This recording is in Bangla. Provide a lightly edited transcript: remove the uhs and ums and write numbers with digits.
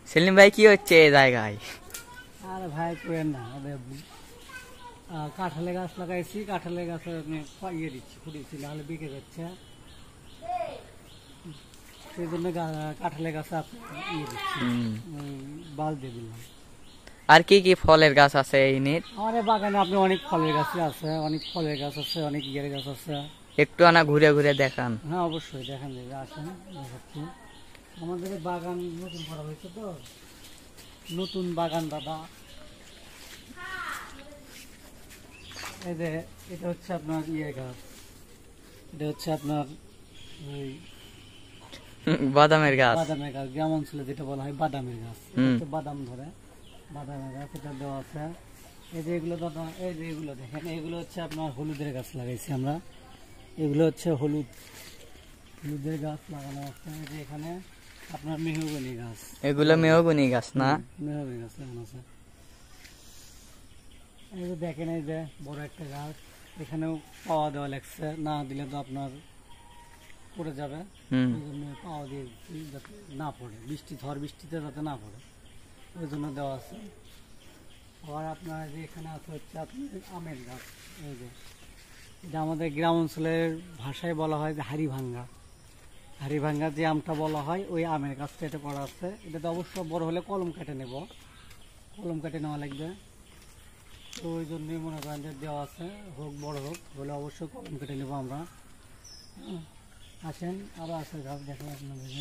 সেলিম ভাই কি হচ্ছে এই জায়গায়? আরে ভাই করেন না, কাঁঠালের গাছ লাগাইছি, কাঁঠালের গাছে ইয়ে দিচ্ছি, ফুটিয়েছি, নাহলে বিকে যাচ্ছে, সেই জন্য কাঁঠালের গাছে ইয়ে দিচ্ছি, বাল দিয়ে দিলাম। আর কি কি ফলের গাছ আছে এই নিট? আমাদের বাগানে আপনি অনেক ফলের গাছ আছে, অনেক ফলের গাছ আছে, অনেক ইয়ের গাছ আছে। একটু আনা ঘুরে ঘুরে দেখান। হ্যাঁ অবশ্যই দেখান যাবে, আসেন দেখাচ্ছি। আমাদের বাগান নতুন করা হয়েছে তো, নতুন বাগান দাদা। এই যে এটা হচ্ছে আপনার ইয়ে গাছ, এটা হচ্ছে আপনার ওই বাদামের গাছ। বাদামের গাছ, গ্রাম অঞ্চলে যেটা বলা হয় বাদামের গাছ, বাদাম ধরে বাদামের গাছ, এটা দেওয়া আছে। এই যে এগুলো দাদা, এই যে এগুলো দেখেন, এগুলো হচ্ছে আপনার হলুদের গাছ লাগাইছি আমরা, এগুলো হচ্ছে হলুদের গাছ লাগানো আছে। এই যে এখানে আপনার মেহগনি গাছ, এগুলো মেহগনি গাছ না? মেহগনি গাছ লাগানো আছে। এই যে দেখেন, এই যে বড় একটা গাছ, এখানেও পাওয়া দেওয়া লাগছে, না দিলে তো আপনার পড়ে যাবে, ওই জন্য পাওয়া দিয়ে যাতে না পড়ে, ঝড় বৃষ্টিতে যাতে না পড়ে, ওই জন্য দেওয়া আছে। আবার আপনার যে এখানে আছে হচ্ছে আপনার আমের গাছ, এই যে এটা আমাদের গ্রাম অঞ্চলের ভাষায় বলা হয় যে হাড়িভাঙ্গা যে আমটা বলা হয়, ওই আমের গাছটা এটা করা আছে। এটাতে অবশ্য বড় হলে কলম কেটে নেওয়া লাগবে, তো ওই জন্যই মনে করেন যে দেওয়া আছে, হোক বড় হোক, হলে অবশ্যই কলম কেটে নেবো আমরা। আসেন আরো আছে গাছ দেখেন আপনাদের।